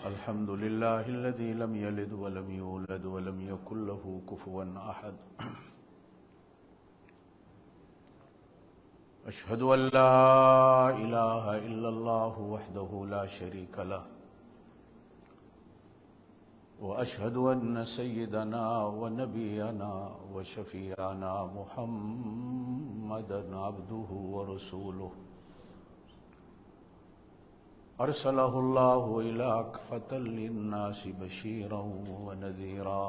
الحمد لله الذي لم يلد ولم يولد ولم يكن له كفوا أحد. أشهد أن لا إله إلا الله وحده لا شريك له، وأشهد أن سيدنا ونبينا وشفيعنا محمدا عبده ورسوله أرسله الله إلى كافة للناس بشيرا ونذيرا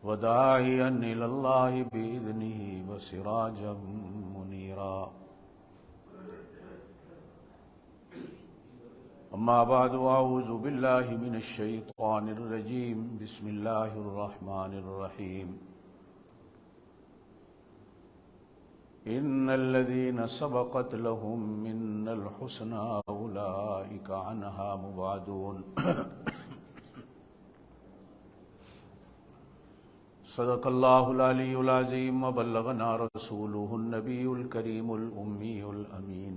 وداعيا إلى الله بإذنه وسراجا منيرا. أما بعد، أعوذ بالله من الشيطان الرجيم. بسم الله الرحمن الرحيم. إن الذين سبقت لهم من الحسنى أولئك عنها مبعدون. صدق الله العلي العظيم، وبلغنا رسوله النبي الكريم الأمي الأمين،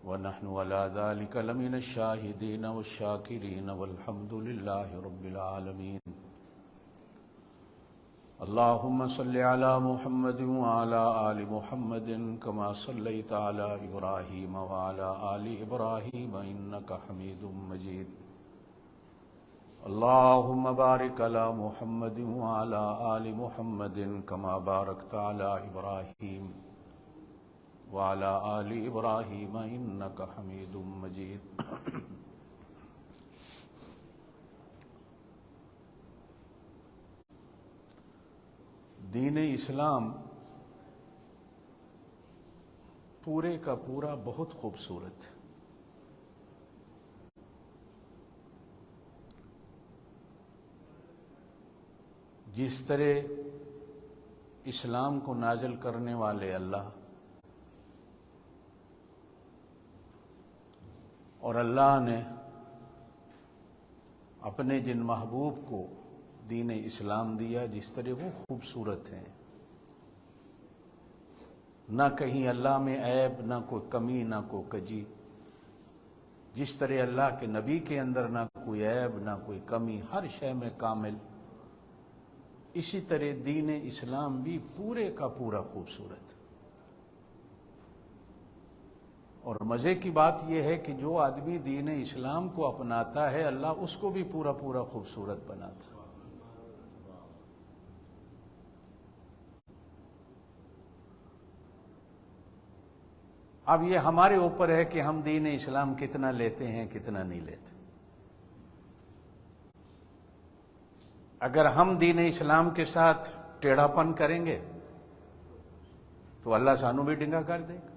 ونحن على ذلك لمن الشاهدين والشاكرين، والحمد لله رب العالمين. اللهم صل على محمد وعلى آل محمد كما صليت على إبراهيم وعلى آل إبراهيم إنك حميد مجيد. اللهم بارك على محمد وعلى آل محمد كما باركت على إبراهيم وعلى آل إبراهيم إنك حميد مجيد. دین اسلام پورے کا پورا بہت خوبصورت ہے. جس طرح اسلام کو نازل کرنے والے اللہ اور اللہ نے اپنے جن محبوب کو دین اسلام دیا، جس طرح وہ خوبصورت ہیں، نہ کہیں اللہ میں عیب، نہ کوئی کمی، نہ کوئی کجی. جس طرح اللہ کے نبی کے اندر نہ کوئی عیب، نہ کوئی کمی، ہر شے میں کامل، اسی طرح دین اسلام بھی پورے کا پورا خوبصورت. اور مزے کی بات یہ ہے کہ جو آدمی دین اسلام کو اپناتا ہے، اللہ اس کو بھی پورا پورا خوبصورت بناتا ہے. اب یہ ہمارے اوپر ہے کہ ہم دین اسلام کتنا لیتے ہیں، کتنا نہیں لیتے. اگر ہم دین اسلام کے ساتھ ٹیڑھا پن کریں گے تو اللہ سانو بھی ڈنگا کر دے گا.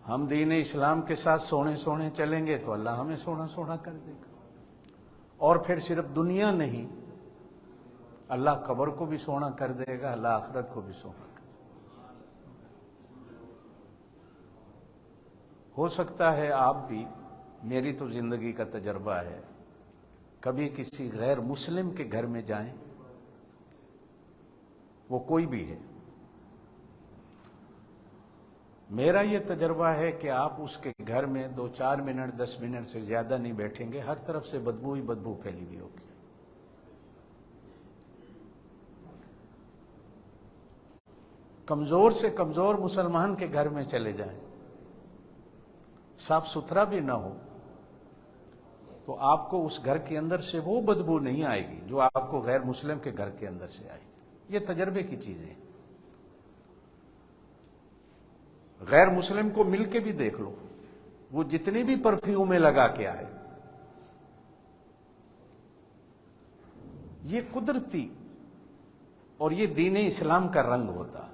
ہم دین اسلام کے ساتھ سونے سونے چلیں گے تو اللہ ہمیں سونا سونا کر دے گا. اور پھر صرف دنیا نہیں، اللہ قبر کو بھی سونا کر دے گا، اللہ آخرت کو بھی سونا کر دے گا. ہو سکتا ہے آپ بھی، میری تو زندگی کا تجربہ ہے، کبھی کسی غیر مسلم کے گھر میں جائیں، وہ کوئی بھی ہے، میرا یہ تجربہ ہے کہ آپ اس کے گھر میں 2-4 منٹ 10 منٹ سے زیادہ نہیں بیٹھیں گے، ہر طرف سے بدبو ہی بدبو پھیلی ہوئی ہوگی. کمزور سے کمزور مسلمان کے گھر میں چلے جائیں، صاف ستھرا بھی نہ ہو تو آپ کو اس گھر کے اندر سے وہ بدبو نہیں آئے گی جو آپ کو غیر مسلم کے گھر کے اندر سے آئے گی. یہ تجربے کی چیزیں ہیں. غیر مسلم کو مل کے بھی دیکھ لو، وہ جتنی بھی پرفیومیں لگا کے آئے، یہ قدرتی اور یہ دین اسلام کا رنگ ہوتا.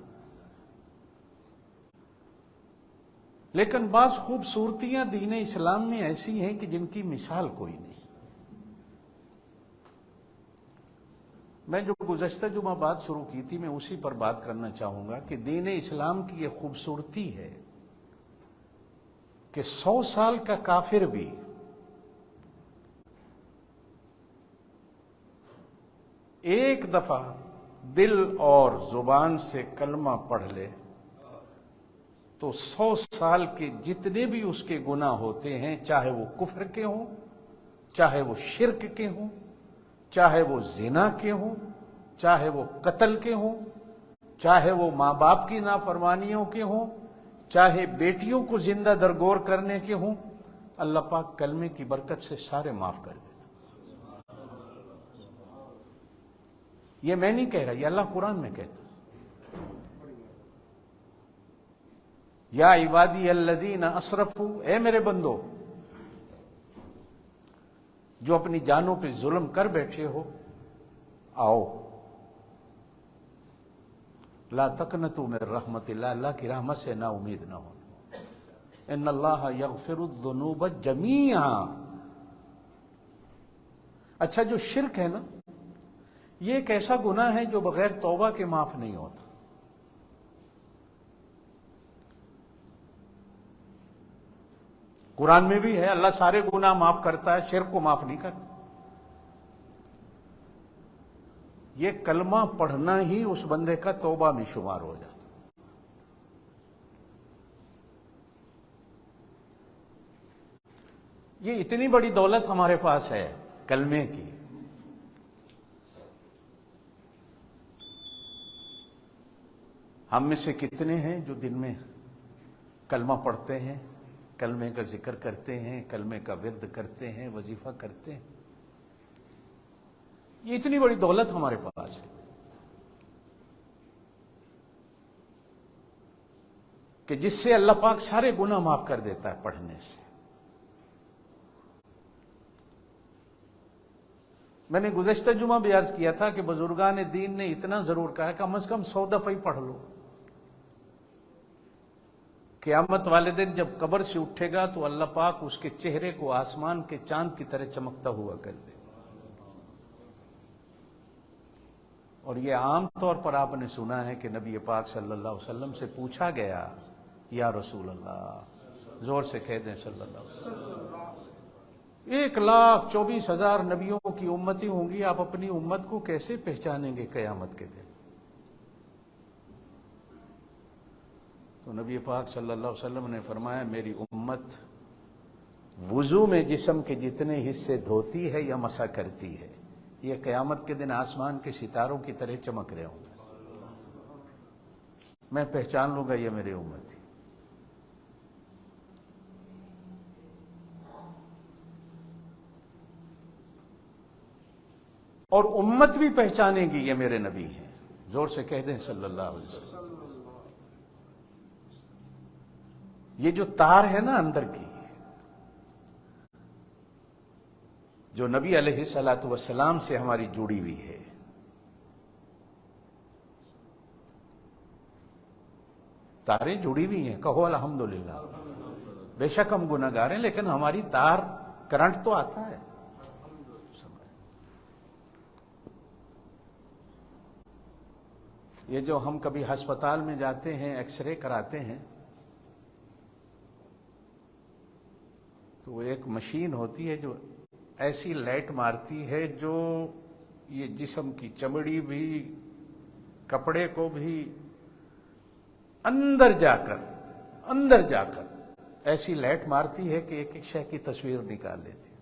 لیکن بعض خوبصورتیاں دین اسلام میں ایسی ہیں کہ جن کی مثال کوئی نہیں. میں جو گزشتہ جمعہ بات شروع کی تھی، میں اسی پر بات کرنا چاہوں گا کہ دین اسلام کی یہ خوبصورتی ہے کہ 100 سال کا کافر بھی ایک دفعہ دل اور زبان سے کلمہ پڑھ لے تو 100 سال کے جتنے بھی اس کے گناہ ہوتے ہیں، چاہے وہ کفر کے ہوں، چاہے وہ شرک کے ہوں، چاہے وہ زنا کے ہوں، چاہے وہ قتل کے ہوں، چاہے وہ ماں باپ کی نافرمانیوں کے ہوں، چاہے بیٹیوں کو زندہ درگور کرنے کے ہوں، اللہ پاک کلمے کی برکت سے سارے معاف کر دیتا۔ یہ میں نہیں کہہ رہا، یہ اللہ قرآن میں کہتا۔ یا عبادی الذین اسرفوا، اے میرے بندو جو اپنی جانوں پہ ظلم کر بیٹھے ہو، آؤ، لا تقنطوا من رحمت اللہ، اللہ کی رحمت سے نا امید نہ ہو۔ ان اللہ یغفر الذنوب جمیعا۔ اچھا، جو شرک ہے نا، یہ ایک ایسا گناہ ہے جو بغیر توبہ کے معاف نہیں ہوتا۔ قرآن میں بھی ہے، اللہ سارے گناہ معاف کرتا ہے، شرک کو معاف نہیں کرتا۔ یہ کلمہ پڑھنا ہی اس بندے کا توبہ میں شمار ہو جاتا۔ یہ اتنی بڑی دولت ہمارے پاس ہے کلمے کی۔ ہم میں سے کتنے ہیں جو دن میں کلمہ پڑھتے ہیں، کلمے کا ذکر کرتے ہیں، کلمے کا ورد کرتے ہیں، وظیفہ کرتے ہیں؟ یہ اتنی بڑی دولت ہمارے پاس ہے کہ جس سے اللہ پاک سارے گناہ معاف کر دیتا ہے پڑھنے سے۔ میں نے گزشتہ جمعہ بھی عرض کیا تھا کہ بزرگان دین نے اتنا ضرور کہا کہ کم از کم 100 دفعہ ہی پڑھ لو۔ قیامت والے دن جب قبر سے اٹھے گا تو اللہ پاک اس کے چہرے کو آسمان کے چاند کی طرح چمکتا ہوا کر دے۔ اور یہ عام طور پر آپ نے سنا ہے کہ نبی پاک صلی اللہ علیہ وسلم سے پوچھا گیا، یا رسول اللہ، زور سے کہہ دیں صلی اللہ علیہ وسلم، 1,24,000 نبیوں کی امتی ہوں گی، آپ اپنی امت کو کیسے پہچانیں گے قیامت کے دن؟ تو نبی پاک صلی اللہ علیہ وسلم نے فرمایا، میری امت وضو میں جسم کے جتنے حصے دھوتی ہے یا مسح کرتی ہے، یہ قیامت کے دن آسمان کے ستاروں کی طرح چمک رہے ہوں گے، میں پہچان لوں گا یہ میری امت ہے۔ اور امت بھی پہچانے گی یہ میرے نبی ہیں، زور سے کہہ دیں صلی اللہ علیہ وسلم۔ یہ جو تار ہے نا اندر کی، جو نبی علیہ الصلوۃ والسلام سے ہماری جڑی ہوئی ہے، تاریں جڑی ہوئی ہیں، کہو الحمدللہ۔ بے شک ہم گناہگار ہیں لیکن ہماری تار، کرنٹ تو آتا ہے۔ یہ جو ہم کبھی ہسپتال میں جاتے ہیں، ایکس رے کراتے ہیں، تو وہ ایک مشین ہوتی ہے جو ایسی لائٹ مارتی ہے جو یہ جسم کی چمڑی بھی، کپڑے کو بھی اندر جا کر ایسی لائٹ مارتی ہے کہ ایک ایک شے کی تصویر نکال لیتی ہے۔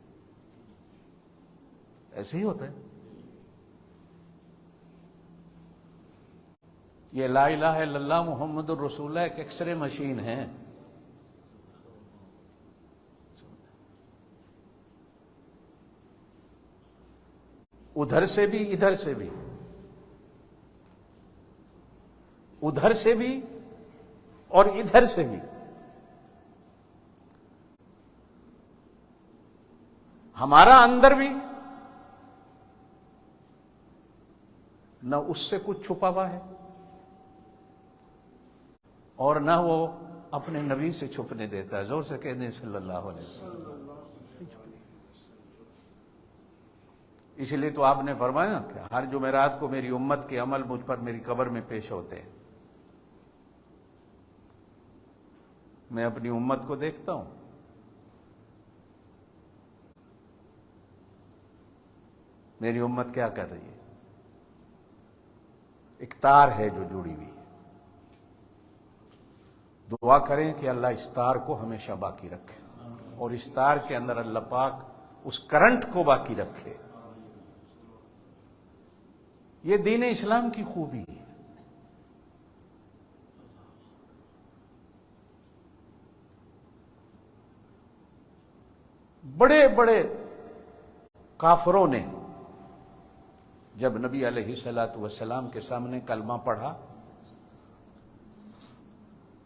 ایسے ہی ہوتا ہے۔ یہ لا الہ الا اللہ محمد الرسول اللہ ایک ایکس رے مشین ہے۔ ادھر سے بھی، ادھر سے بھی، ادھر سے بھی اور ادھر سے بھی، ہمارا اندر بھی نہ اس سے کچھ چھپا ہوا ہے اور نہ وہ اپنے نبی سے چھپنے دیتا ہے۔ زور سے کہہ دیں صلی اللہ علیہ وسلم۔ اس لیے تو آپ نے فرمایا کہ ہر جمعرات کو میری امت کے عمل مجھ پر میری قبر میں پیش ہوتے ہیں۔ میں اپنی امت کو دیکھتا ہوں، میری امت کیا کر رہی ہے؟ ایک تار ہے جو جڑی ہوئی ہے۔ دعا کریں کہ اللہ اس تار کو ہمیشہ باقی رکھے اور اس تار کے اندر اللہ پاک اس کرنٹ کو باقی رکھے. یہ دین اسلام کی خوبی ہے. بڑے بڑے کافروں نے جب نبی علیہ الصلوۃ والسلام کے سامنے کلمہ پڑھا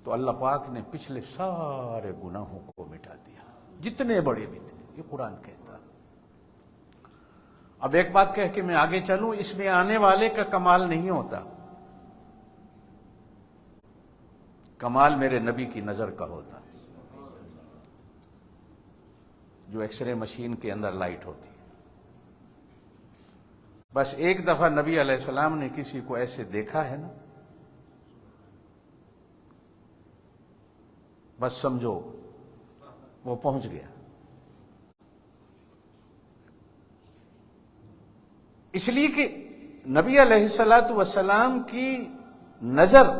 تو اللہ پاک نے پچھلے سارے گناہوں کو مٹا دیا، جتنے بڑے بھی تھے. یہ قرآن کہتا ہے. اب ایک بات کہہ کے میں آگے چلوں، اس میں آنے والے کا کمال نہیں ہوتا، کمال میرے نبی کی نظر کا ہوتا، جو ایکس رے مشین کے اندر لائٹ ہوتی ہے. بس ایک دفعہ نبی علیہ السلام نے کسی کو ایسے دیکھا ہے نا، بس سمجھو وہ پہنچ گیا. اس لیے کہ نبی علیہ الصلوۃ والسلام کی نظر،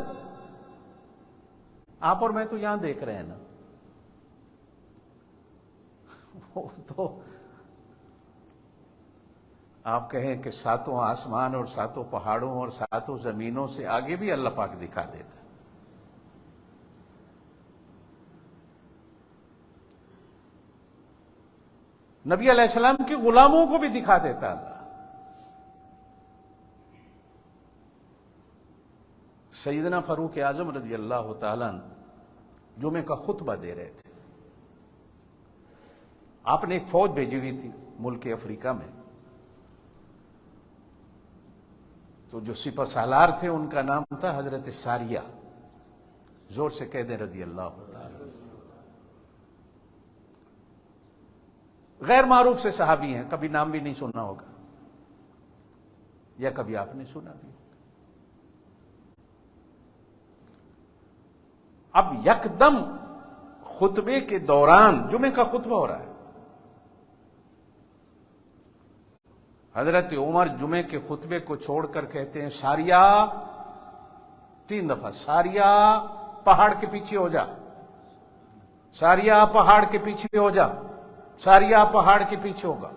آپ اور میں تو یہاں دیکھ رہے ہیں نا، وہ تو آپ کہیں کہ ساتوں آسمان اور ساتوں پہاڑوں اور ساتوں زمینوں سے آگے بھی اللہ پاک دکھا دیتا. نبی علیہ السلام کے غلاموں کو بھی دکھا دیتا اللہ. سیدنا فاروق اعظم رضی اللہ تعالیٰ جمعے کا خطبہ دے رہے تھے. آپ نے ایک فوج بھیجی ہوئی تھی ملک افریقہ میں، تو جو سپہ سالار تھے ان کا نام تھا حضرت ساریہ. زور سے کہہ دیں رضی اللہ تعالیٰ. غیر معروف سے صحابی ہیں، کبھی نام بھی نہیں سننا ہوگا یا کبھی آپ نے سنا بھی. اب یکدم خطبے کے دوران، جمعے کا خطبہ ہو رہا ہے، حضرت عمر جمعے کے خطبے کو چھوڑ کر کہتے ہیں ساریہ، 3 دفعہ، ساریہ پہاڑ کے پیچھے ہو جا، ساریہ پہاڑ کے پیچھے ہو جا، ساریہ پہاڑ کے پیچھے ہوگا.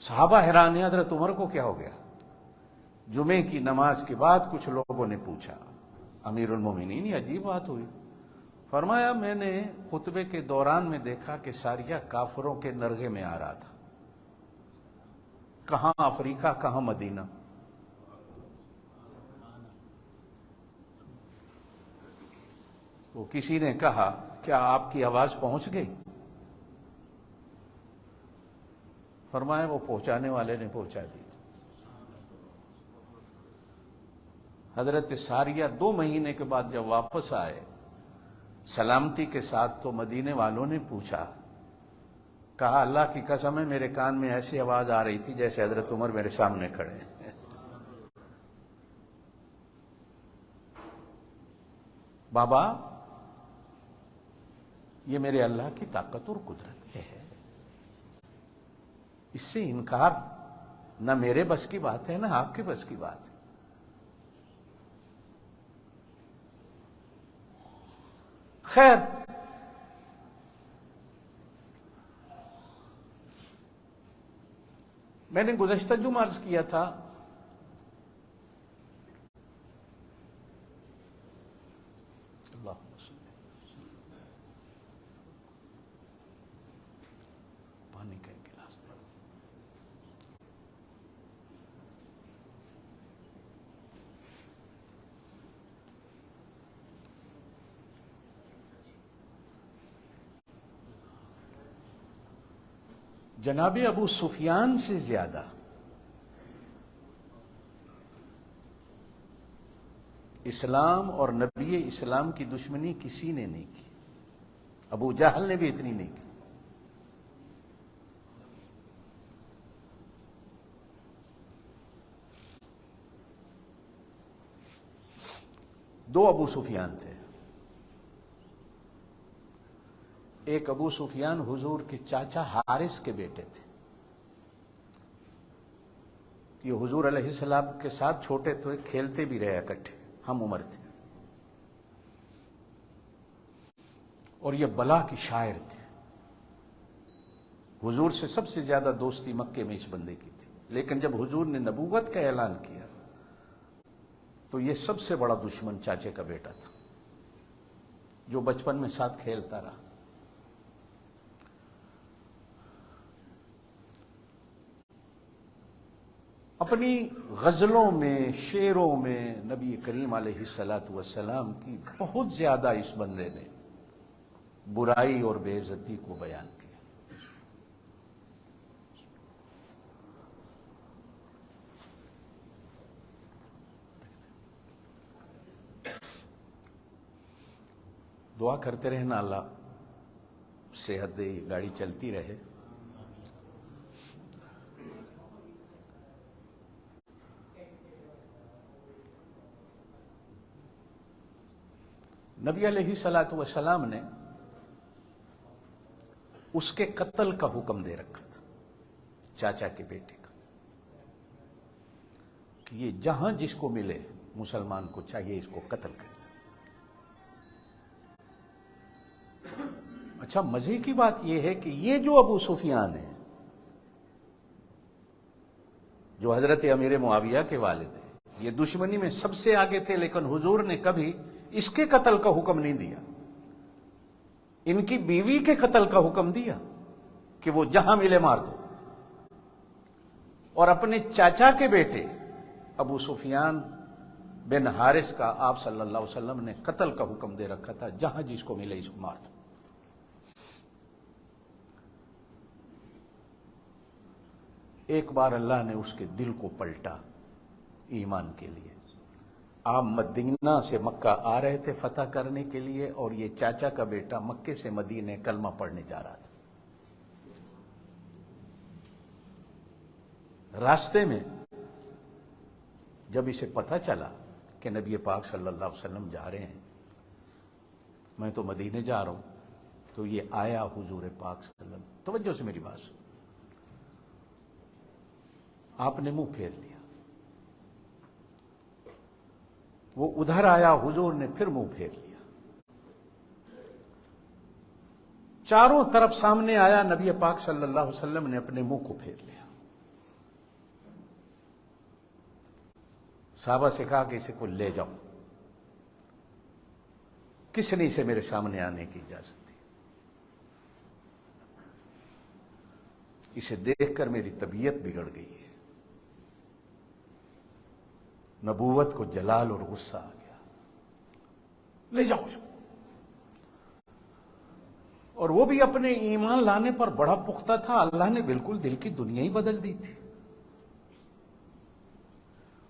صحابہ حیران ہیں حضرت عمر کو کیا ہو گیا. جمعے کی نماز کے بعد کچھ لوگوں نے پوچھا امیر المومنین یہ عجیب بات ہوئی. فرمایا میں نے خطبے کے دوران میں دیکھا کہ ساریہ کافروں کے نرغے میں آ رہا تھا. کہاں افریقہ، کہاں مدینہ. تو کسی نے کہا کیا آپ کی آواز پہنچ گئی؟ فرمایا وہ پہنچانے والے نے پہنچا دی. حضرت ساریہ 2 مہینے کے بعد جب واپس آئے سلامتی کے ساتھ تو مدینے والوں نے پوچھا، کہا اللہ کی قسم ہے میرے کان میں ایسی آواز آ رہی تھی جیسے حضرت عمر میرے سامنے کھڑے ہیں. بابا یہ میرے اللہ کی طاقت اور قدرت ہے، اس سے انکار نہ میرے بس کی بات ہے نہ آپ کے بس کی بات ہے. خیر، میں نے گزشتہ جمعہ عرض کیا تھا پانی کا ایک گلاس دے. جناب ابو سفیان سے زیادہ اسلام اور نبی اسلام کی دشمنی کسی نے نہیں کی. ابو جہل نے بھی اتنی نہیں کی. دو ابو سفیان تھے. ایک ابو سفیان حضور کے چاچا حارث کے بیٹے تھے. یہ حضور علیہ السلام کے ساتھ چھوٹے تو کھیلتے بھی رہے اکٹھے، ہم عمر تھے. اور یہ بلا کی شاعر تھے. حضور سے سب سے زیادہ دوستی مکے میں اس بندے کی تھی، لیکن جب حضور نے نبوت کا اعلان کیا تو یہ سب سے بڑا دشمن چاچے کا بیٹا تھا جو بچپن میں ساتھ کھیلتا رہا. اپنی غزلوں میں، شعروں میں نبی کریم علیہ الصلاۃ والسلام کی بہت زیادہ اس بندے نے برائی اور بے عزتی کو بیان کیا. دعا کرتے رہنا اللہ صحت دے، گاڑی چلتی رہے. نبی علیہ الصلاۃ والسلام نے اس کے قتل کا حکم دے رکھا تھا، چاچا کے بیٹے کا، کہ یہ جہاں جس کو ملے مسلمان کو چاہیے اس کو قتل کر دے. اچھا، مزے کی بات یہ ہے کہ یہ جو ابو سفیان ہے، جو حضرت امیر معاویہ کے والد ہیں، یہ دشمنی میں سب سے آگے تھے، لیکن حضور نے کبھی اس کے قتل کا حکم نہیں دیا. ان کی بیوی کے قتل کا حکم دیا کہ وہ جہاں ملے مار دو. اور اپنے چاچا کے بیٹے ابو سفیان بن حارث کا آپ صلی اللہ علیہ وسلم نے قتل کا حکم دے رکھا تھا، جہاں جس کو ملے اس کو مار دو. ایک بار اللہ نے اس کے دل کو پلٹا ایمان کے لیے. آپ مدینہ سے مکہ آ رہے تھے فتح کرنے کے لیے، اور یہ چاچا کا بیٹا مکے سے مدینے کلمہ پڑھنے جا رہا تھا. راستے میں جب اسے پتہ چلا کہ نبی پاک صلی اللہ علیہ وسلم جا رہے ہیں، میں تو مدینے جا رہا ہوں، تو یہ آیا حضور پاک صلی اللہ علیہ وسلم. توجہ سے میری بات سن. آپ نے منہ پھیر لیا. وہ ادھر آیا، حضور نے پھر منہ پھیر لیا. چاروں طرف سامنے آیا، نبی پاک صلی اللہ علیہ وسلم نے اپنے منہ کو پھیر لیا. صحابہ سے کہا کہ اسے کو لے جاؤ. کس نے اسے میرے سامنے آنے کی اجازت دی؟ اسے دیکھ کر میری طبیعت بگڑ گئی ہے. نبوت کو جلال اور غصہ آ گیا. لے جاؤ اس کو. اور وہ بھی اپنے ایمان لانے پر بڑا پختہ تھا. اللہ نے بالکل دل کی دنیا ہی بدل دی تھی.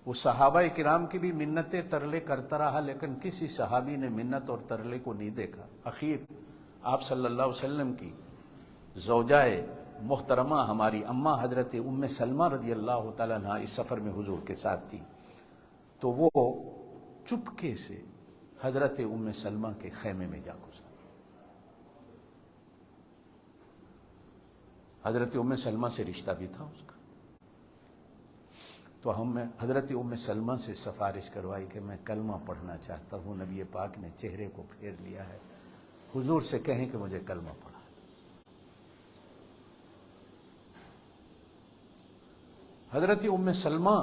وہ صحابہ کرام کی بھی منتیں ترلے کرتا رہا، لیکن کسی صحابی نے منت اور ترلے کو نہیں دیکھا. اخیر آپ صلی اللہ علیہ وسلم کی زوجائے محترمہ ہماری اماں حضرت ام سلمہ رضی اللہ تعالیٰ عنہا اس سفر میں حضور کے ساتھ تھی، تو وہ چپکے سے حضرت ام سلمہ کے خیمے میں جا گزرا. حضرت ام سلمہ سے رشتہ بھی تھا اس کا. تو ہم نے حضرت ام سلمہ سے سفارش کروائی کہ میں کلمہ پڑھنا چاہتا ہوں. نبی پاک نے چہرے کو پھیر لیا ہے. حضور سے کہیں کہ مجھے کلمہ پڑھا. حضرت ام سلمہ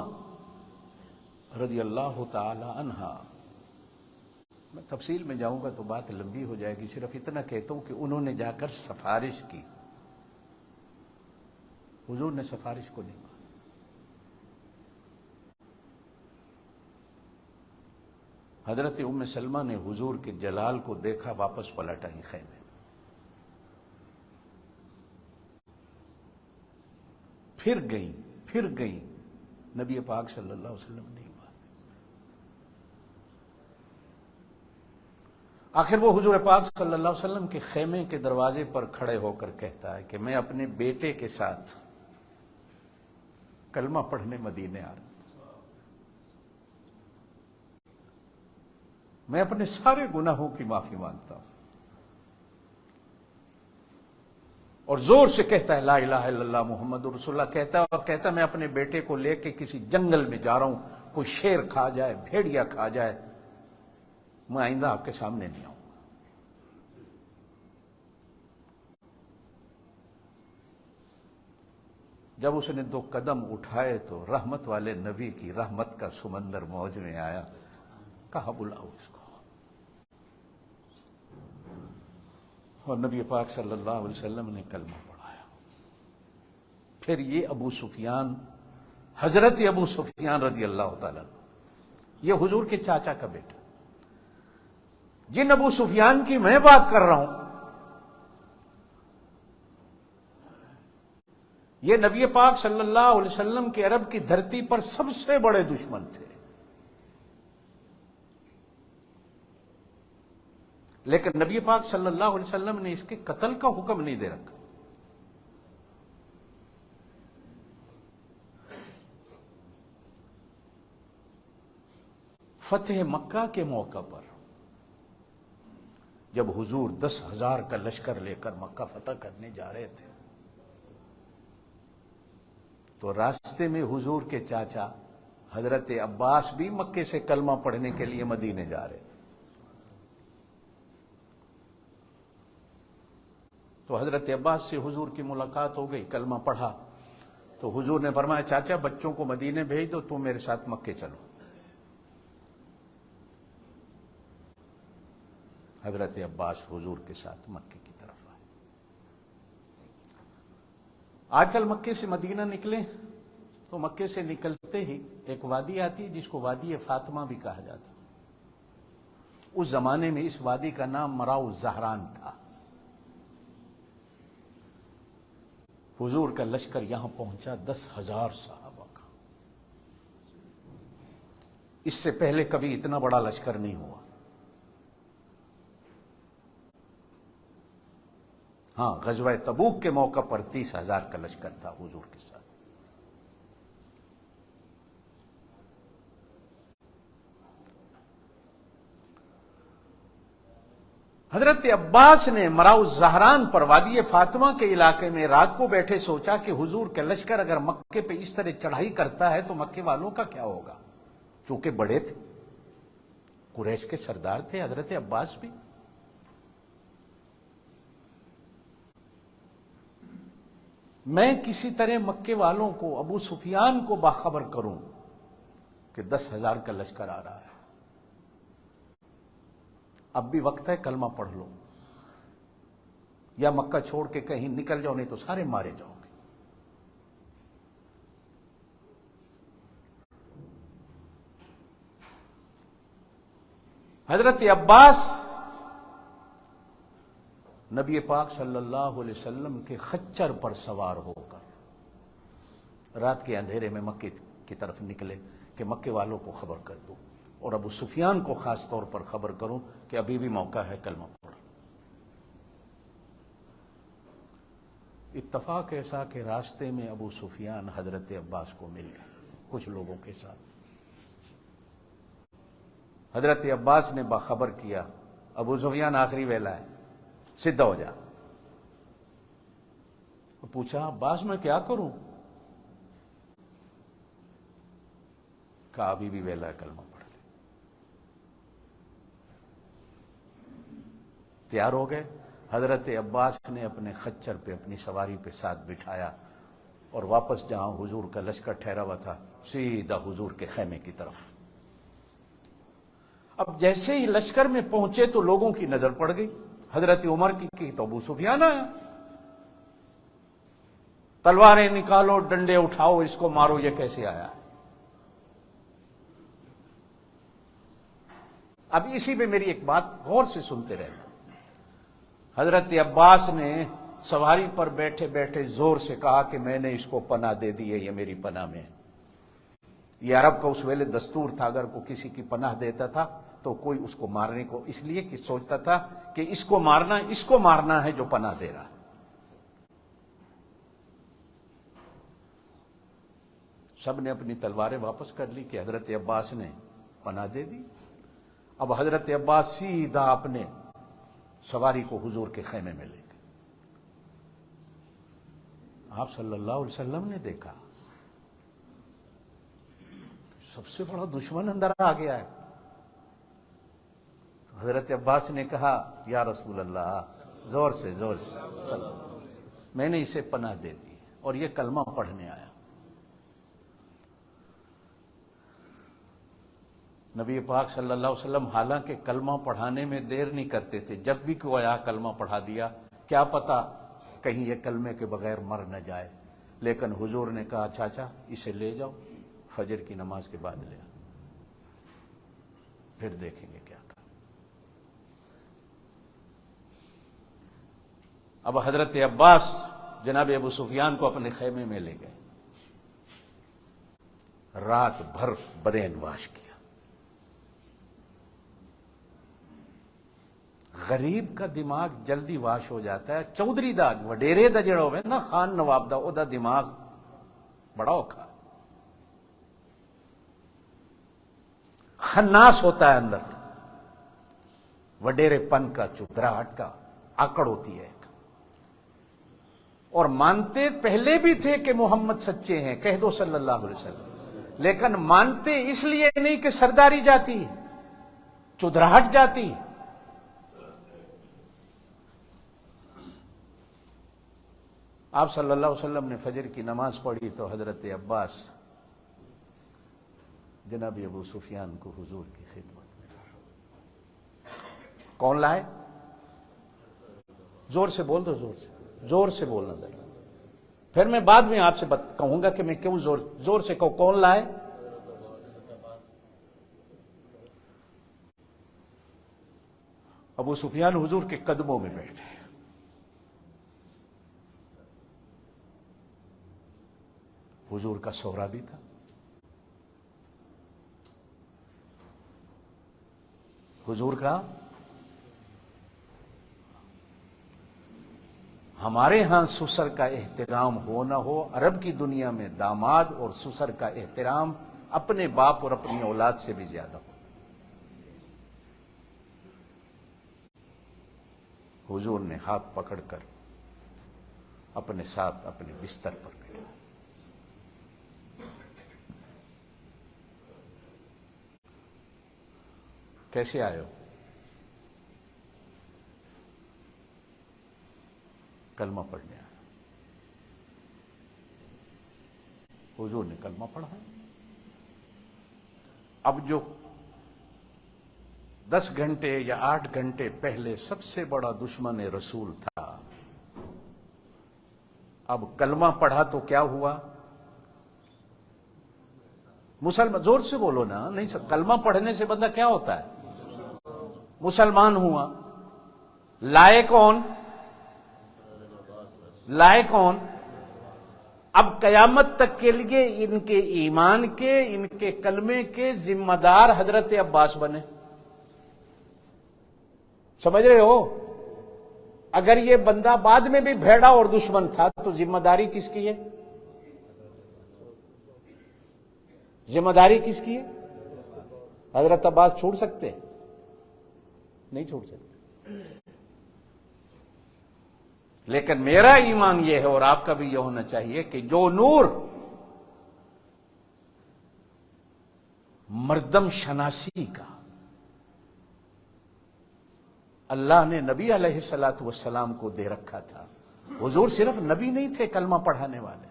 رضی اللہ تعالی عنہا، میں تفصیل میں جاؤں گا تو بات لمبی ہو جائے گی، صرف اتنا کہتا ہوں کہ انہوں نے جا کر سفارش کی. حضور نے سفارش کو نہیں مانا. حضرت ام سلمہ نے حضور کے جلال کو دیکھا، واپس پلٹ آئی خیمے. پھر گئی نبی پاک صلی اللہ علیہ وسلم نہیں مانے. آخر وہ حضور پاک صلی اللہ علیہ وسلم کے خیمے کے دروازے پر کھڑے ہو کر کہتا ہے کہ میں اپنے بیٹے کے ساتھ کلمہ پڑھنے مدینے آ رہا ہوں. میں اپنے سارے گناہوں کی معافی مانگتا ہوں. اور زور سے کہتا ہے لا الہ الا اللہ محمد رسول اللہ. کہتا میں اپنے بیٹے کو لے کے کسی جنگل میں جا رہا ہوں، کوئی شیر کھا جائے، بھیڑیا کھا جائے، میں آئندہ آپ کے سامنے نہیں آؤں گا. جب اس نے 2 قدم اٹھائے تو رحمت والے نبی کی رحمت کا سمندر موج میں آیا. کہا بلاؤ اس کو. اور نبی پاک صلی اللہ علیہ وسلم نے کلمہ پڑھایا. پھر یہ ابو سفیان، حضرت ابو سفیان رضی اللہ تعالیٰ، یہ حضور کے چاچا کا بیٹا، جن ابو سفیان کی میں بات کر رہا ہوں، یہ نبی پاک صلی اللہ علیہ وسلم کے عرب کی دھرتی پر سب سے بڑے دشمن تھے. لیکن نبی پاک صلی اللہ علیہ وسلم نے اس کے قتل کا حکم نہیں دے رکھا. فتح مکہ کے موقع پر جب حضور 10,000 کا لشکر لے کر مکہ فتح کرنے جا رہے تھے تو راستے میں حضور کے چاچا حضرت عباس بھی مکے سے کلمہ پڑھنے کے لیے مدینے جا رہے تھے. تو حضرت عباس سے حضور کی ملاقات ہو گئی، کلمہ پڑھا تو حضور نے فرمایا چاچا بچوں کو مدینے بھیج دو، تم میرے ساتھ مکے چلو. حضرت عباس حضور کے ساتھ مکے کی طرف آئے. آج کل مکے سے مدینہ نکلیں تو مکے سے نکلتے ہی ایک وادی آتی ہے جس کو وادی فاطمہ بھی کہا جاتا. اس زمانے میں اس وادی کا نام مراء الزہران تھا. حضور کا لشکر یہاں پہنچا 10,000 صحابہ کا. اس سے پہلے کبھی اتنا بڑا لشکر نہیں ہوا. ہاں غزوہ تبوک کے موقع پر 30,000 کا لشکر تھا حضور کے ساتھ. حضرت عباس نے مراء الزہران پر وادی فاطمہ کے علاقے میں رات کو بیٹھے سوچا کہ حضور کا لشکر اگر مکے پہ اس طرح چڑھائی کرتا ہے تو مکے والوں کا کیا ہوگا. چونکہ بڑے تھے، قریش کے سردار تھے حضرت عباس بھی. میں کسی طرح مکے والوں کو، ابو سفیان کو باخبر کروں کہ 10,000 کا لشکر آ رہا ہے. اب بھی وقت ہے، کلمہ پڑھ لو یا مکہ چھوڑ کے کہیں نکل جاؤ، نہیں تو سارے مارے جاؤ گے. حضرت عباس نبی پاک صلی اللہ علیہ وسلم کے خچر پر سوار ہو کر رات کے اندھیرے میں مکے کی طرف نکلے کہ مکے والوں کو خبر کر دوں اور ابو سفیان کو خاص طور پر خبر کروں کہ ابھی بھی موقع ہے، کلمہ پڑھ. اتفاق ایسا کہ راستے میں ابو سفیان حضرت عباس کو مل گئے کچھ لوگوں کے ساتھ. حضرت عباس نے باخبر کیا ابو سفیان آخری ویلا ہے، سیدھا ہو جا. پوچھا عباس میں کیا کروں؟ کہا ابھی بھی ویلا ہے، کلمہ پڑھ لے. تیار ہو گئے. حضرت عباس نے اپنے خچر پہ اپنی سواری پہ ساتھ بٹھایا اور واپس جہاں حضور کا لشکر ٹھہرا ہوا تھا سیدھا حضور کے خیمے کی طرف. اب جیسے ہی لشکر میں پہنچے تو لوگوں کی نظر پڑ گئی حضرت عمر کی تو ابو سفیان آیا. تلواریں نکالو، ڈنڈے اٹھاؤ، اس کو مارو، یہ کیسے آیا ہے؟ اب اسی میں میری ایک بات غور سے سنتے رہنا. حضرت عباس نے سواری پر بیٹھے بیٹھے زور سے کہا کہ میں نے اس کو پناہ دے دی ہے، یہ میری پناہ میں ہے. یہ عرب کا اس ویلے دستور تھا، اگر کوئی کسی کی پناہ دیتا تھا تو کوئی اس کو مارنے کو اس لیے کہ سوچتا تھا کہ اس کو مارنا ہے جو پناہ دے رہا. سب نے اپنی تلواریں واپس کر لی کہ حضرت عباس نے پناہ دے دی. اب حضرت عباس سیدھا اپنے سواری کو حضور کے خیمے میں لے گئے. آپ صلی اللہ علیہ وسلم نے دیکھا سب سے بڑا دشمن اندر آ گیا ہے. حضرت عباس نے کہا یا رسول اللہ، زور سے میں نے اسے پناہ دے دی. اور یہ کلمہ پڑھنے آیا۔ نبی پاک صلی اللہ علیہ وسلم حالانکہ کلمہ پڑھانے میں دیر نہیں کرتے تھے، جب بھی کوئی آیا کلمہ پڑھا دیا، کیا پتا کہیں یہ کلمے کے بغیر مر نہ جائے، لیکن حضور نے کہا چاچا اسے لے جاؤ، فجر کی نماز کے بعد لے آؤ، پھر دیکھیں گے کیا کہا۔ اب حضرت عباس جناب ابو سفیان کو اپنے خیمے میں لے گئے، رات بھر برین واش کیا۔ غریب کا دماغ جلدی واش ہو جاتا ہے، چودھری دا وڈیرے دا جڑا ہوئے نا خان نواب دا، او دا دماغ بڑا اوکھا، خناس ہوتا ہے اندر، وڈیرے پن کا، چتراہٹ کا، آکڑ ہوتی ہے۔ اور مانتے پہلے بھی تھے کہ محمد سچے ہیں، کہہ دو صلی اللہ علیہ وسلم، لیکن مانتے اس لیے نہیں کہ سرداری جاتی، چدراہٹ جاتی۔ آپ صلی اللہ علیہ وسلم نے فجر کی نماز پڑھی تو حضرت عباس جناب ابو سفیان کو حضور کی خدمت میں کون لائے؟ زور سے بول دو، زور سے بولنا ذرا، پھر میں بعد میں آپ سے کہوں گا کہ میں کیوں زور سے کہوں، کون لائے؟ ابو سفیان حضور کے قدموں میں بیٹھے، حضور کا سہرا بھی تھا، حضور کا، ہمارے ہاں سسر کا احترام ہو نہ ہو، عرب کی دنیا میں داماد اور سسر کا احترام اپنے باپ اور اپنی اولاد سے بھی زیادہ ہو۔ حضور نے ہاتھ پکڑ کر اپنے ساتھ اپنے بستر پر گئے۔ کیسے آئے ہو؟ کلمہ پڑھنے آئے۔ حضور نے کلمہ پڑھا۔ اب جو 10 گھنٹے یا 8 گھنٹے پہلے سب سے بڑا دشمن رسول تھا، اب کلمہ پڑھا تو کیا ہوا؟ مسلمان، زور سے بولو نا، نہیں سب، کلمہ پڑھنے سے بندہ کیا ہوتا ہے؟ مسلمان ہوا۔ لائے کون؟ لائے کون؟ اب قیامت تک کے لیے ان کے ایمان کے، ان کے کلمے کے ذمہ دار حضرت عباس بنے۔ سمجھ رہے ہو؟ اگر یہ بندہ بعد میں بھی بھیڑا اور دشمن تھا تو ذمہ داری کس کی ہے؟ ذمہ داری کس کی ہے؟ حضرت عباس چھوڑ سکتے؟ نہیں چھوڑ سکتے۔ لیکن میرا ایمان یہ ہے اور آپ کا بھی یہ ہونا چاہیے کہ جو نور مردم شناسی کا اللہ نے نبی علیہ الصلوۃ والسلام کو دے رکھا تھا، حضور صرف نبی نہیں تھے کلمہ پڑھانے والے،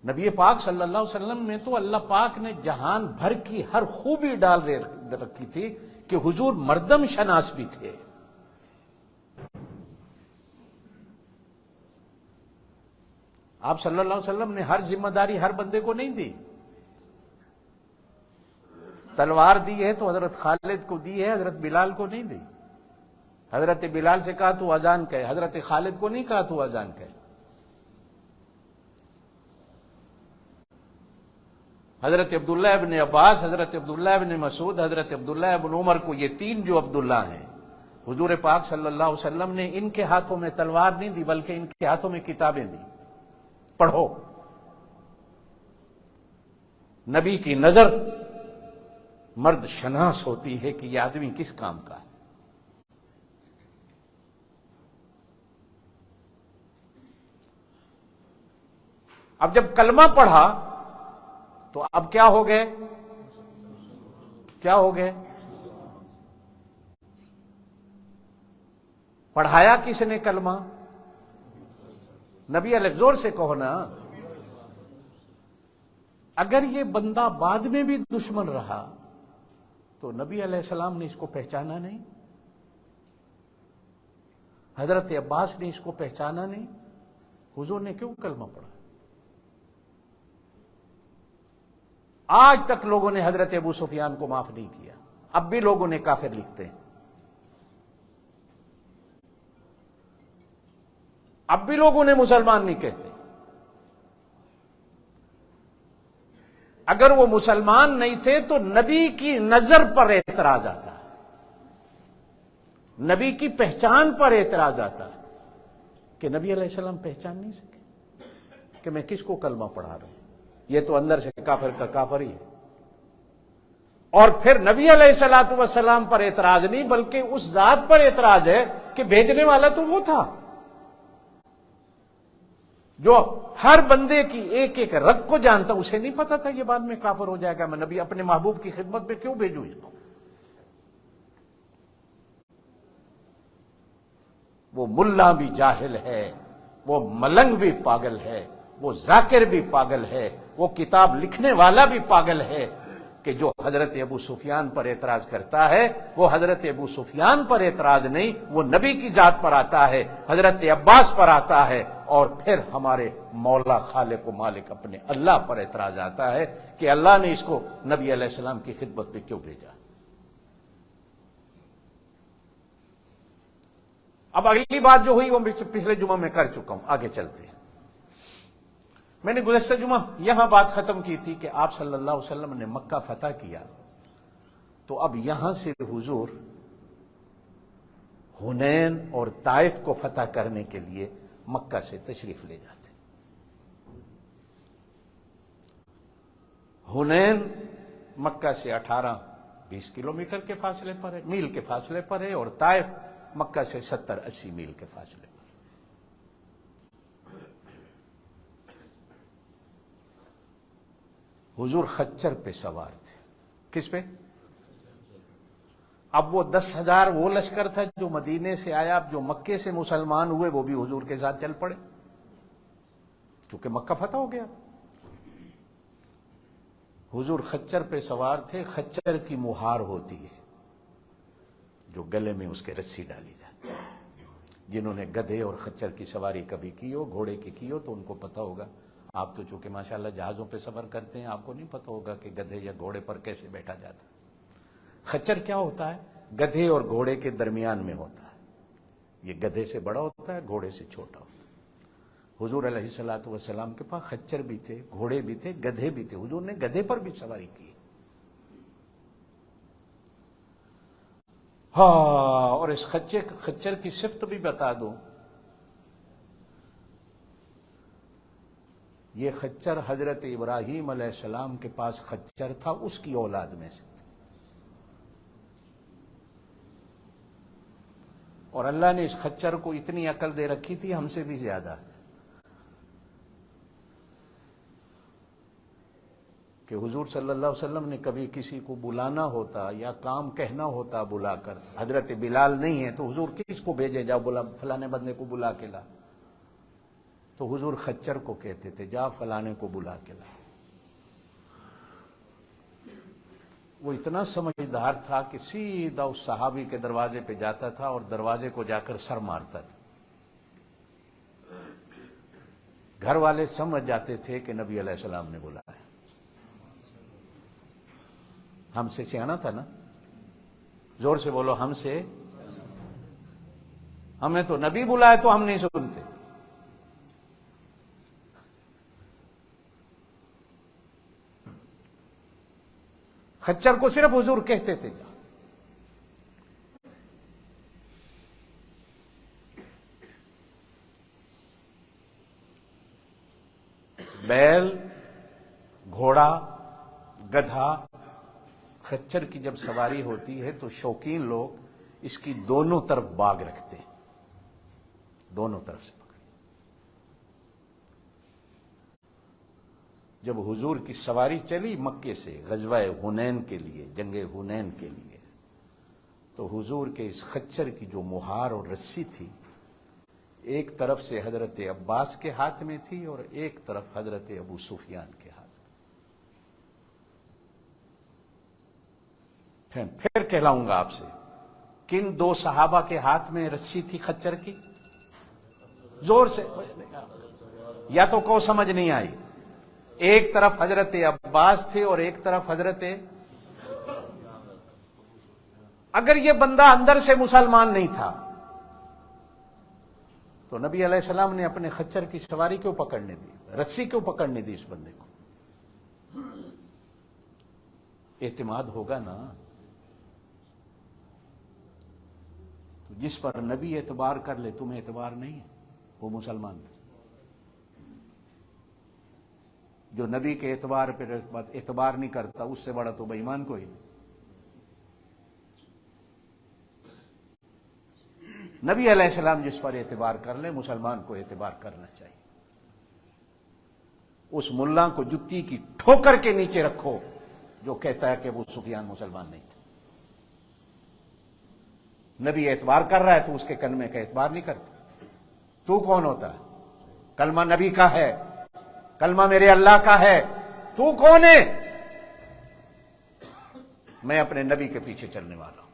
نبی پاک صلی اللہ علیہ وسلم میں تو اللہ پاک نے جہان بھر کی ہر خوبی ڈال رکھی تھی کہ حضور مردم شناس بھی تھے۔ آپ صلی اللہ علیہ وسلم نے ہر ذمہ داری ہر بندے کو نہیں دی۔ تلوار دی ہے تو حضرت خالد کو دی ہے، حضرت بلال کو نہیں دی۔ حضرت بلال سے کہا تو اذان کہے، حضرت خالد کو نہیں کہا تو اذان کہے۔ حضرت عبداللہ ابن عباس، حضرت عبداللہ ابن مسعود، حضرت عبداللہ ابن عمر کو، یہ 3 جو عبداللہ ہیں، حضور پاک صلی اللہ علیہ وسلم نے ان کے ہاتھوں میں تلوار نہیں دی بلکہ ان کے ہاتھوں میں کتابیں دی، پڑھو۔ نبی کی نظر مرد شناس ہوتی ہے کہ یہ آدمی کس کام کا ہے۔ اب جب کلمہ پڑھا تو اب کیا ہو گئے؟ کیا ہو گئے؟ پڑھایا کس نے کلمہ؟ نبی علیہ زور سے کہو نا. اگر یہ بندہ بعد میں بھی دشمن رہا تو نبی علیہ السلام نے اس کو پہچانا نہیں؟ حضرت عباس نے اس کو پہچانا نہیں؟ حضور نے کیوں کلمہ پڑھا؟ آج تک لوگوں نے حضرت ابو سفیان کو معاف نہیں کیا، اب بھی لوگوں نے کافر لکھتے ہیں، اب بھی لوگوں نے مسلمان نہیں کہتے. اگر وہ مسلمان نہیں تھے تو نبی کی نظر پر اعتراض آتا ہے، نبی کی پہچان پر اعتراض آتا ہے کہ نبی علیہ السلام پہچان نہیں سکے کہ میں کس کو کلمہ پڑھا رہا ہوں، یہ تو اندر سے کافر کا کافر ہی ہے. اور پھر نبی علیہ السلام پر اعتراض نہیں بلکہ اس ذات پر اعتراض ہے کہ بھیجنے والا تو وہ تھا جو ہر بندے کی ایک ایک رگ کو جانتا. اسے نہیں پتا تھا یہ بعد میں کافر ہو جائے گا، میں نبی اپنے محبوب کی خدمت میں کیوں بھیجوں اس کو؟ وہ ملا بھی جاہل ہے، وہ ملنگ بھی پاگل ہے، وہ ذاکر بھی پاگل ہے، وہ کتاب لکھنے والا بھی پاگل ہے کہ جو حضرت ابو سفیان پر اعتراض کرتا ہے وہ حضرت ابو سفیان پر اعتراض نہیں، وہ نبی کی ذات پر آتا ہے، حضرت عباس پر آتا ہے، اور پھر ہمارے مولا خالق و مالک اپنے اللہ پر اعتراض آتا ہے کہ اللہ نے اس کو نبی علیہ السلام کی خدمت میں کیوں بھیجا. اب اگلی بات جو ہوئی وہ پچھلے جمعہ میں کر چکا ہوں، آگے چلتے ہیں. میں نے گزشتہ جمعہ یہاں بات ختم کی تھی کہ آپ صلی اللہ علیہ وسلم نے مکہ فتح کیا تو اب یہاں سے حضور حنین اور طائف کو فتح کرنے کے لیے مکہ سے تشریف لے جاتے. حنین مکہ سے 18-20 کلومیٹر کے فاصلے پر ہے، میل کے فاصلے پر ہے، اور طائف مکہ سے 70-80 میل کے فاصلے پر. حضور خچر پہ سوار تھے. کس پہ؟ اب وہ 10,000 وہ لشکر تھا جو مدینے سے آیا، اب جو مکے سے مسلمان ہوئے وہ بھی حضور کے ساتھ چل پڑے چونکہ مکہ فتح ہو گیا. حضور خچر پہ سوار تھے. خچر کی مہار ہوتی ہے جو گلے میں اس کے رسی ڈالی جاتی ہے. جنہوں نے گدھے اور خچر کی سواری کبھی کی ہو، گھوڑے کی کی ہو، تو ان کو پتہ ہوگا. آپ تو چونکہ ماشاءاللہ جہازوں پہ سفر کرتے ہیں، آپ کو نہیں پتہ ہوگا کہ گدھے یا گھوڑے پر کیسے بیٹھا جاتا ہے. خچر کیا ہوتا ہے؟ گدھے اور گھوڑے کے درمیان میں ہوتا ہے. یہ گدھے سے بڑا ہوتا ہے، گھوڑے سے چھوٹا ہوتا ہے. حضور علیہ الصلوۃ والسلام کے پاس خچر بھی تھے، گھوڑے بھی تھے، گدھے بھی تھے. حضور نے گدھے پر بھی سواری کی. ہاں، اور اس خچر کی صفت بھی بتا دوں. یہ خچر حضرت ابراہیم علیہ السلام کے پاس خچر تھا، اس کی اولاد میں سے. اور اللہ نے اس خچر کو اتنی عقل دے رکھی تھی ہم سے بھی زیادہ کہ حضور صلی اللہ علیہ وسلم نے کبھی کسی کو بلانا ہوتا یا کام کہنا ہوتا بلا کر، حضرت بلال نہیں ہے تو حضور کس کو بھیجے، جاؤ بلا فلانے بندے کو بلا کے لا، تو حضور خچر کو کہتے تھے جا فلانے کو بلا کے لا. وہ اتنا سمجھدار تھا کہ سیدھا اس صحابی کے دروازے پہ جاتا تھا اور دروازے کو جا کر سر مارتا تھا. گھر والے سمجھ جاتے تھے کہ نبی علیہ السلام نے بلایا. ہم سے سیانا تھا نا، زور سے بولو، ہم سے. ہمیں تو نبی بلائے تو ہم نہیں سنتے. خچر کو صرف حضور کہتے تھے. بیل، گھوڑا، گدھا، خچر کی جب سواری ہوتی ہے تو شوقین لوگ اس کی دونوں طرف باغ رکھتے ہیں، دونوں طرف سے پکڑ. جب حضور کی سواری چلی مکے سے غزوہ حنین کے لیے، جنگ حنین کے لیے، تو حضور کے اس خچر کی جو مہار اور رسی تھی ایک طرف سے حضرت عباس کے ہاتھ میں تھی اور ایک طرف حضرت ابو سفیان کے ہاتھ میں. پھر کہلاؤں گا آپ سے، کن دو صحابہ کے ہاتھ میں رسی تھی خچر کی؟ زور سے، یا تو کو سمجھ نہیں آئی. ایک طرف حضرت عباس تھے اور ایک طرف حضرت. اگر یہ بندہ اندر سے مسلمان نہیں تھا تو نبی علیہ السلام نے اپنے خچر کی سواری کیوں پکڑنے دی، رسی کیوں پکڑنے دی اس بندے کو؟ اعتماد ہوگا نا. جس پر نبی اعتبار کر لے تمہیں اعتبار نہیں ہے، وہ مسلمان تھا. جو نبی کے اعتبار پر اعتبار نہیں کرتا اس سے بڑا تو بے ایمان کوئی نہیں. نبی علیہ السلام جس پر اعتبار کر لے، مسلمان کو اعتبار کرنا چاہیے. اس ملا کو جتی کی ٹھوکر کے نیچے رکھو جو کہتا ہے کہ ابو سفیان مسلمان نہیں تھا. نبی اعتبار کر رہا ہے تو اس کے کلمے کا اعتبار نہیں کرتا. تو کون ہوتا ہے؟ کلمہ نبی کا ہے، کلمہ میرے اللہ کا ہے. تو کون ہے؟ میں اپنے نبی کے پیچھے چلنے والا ہوں.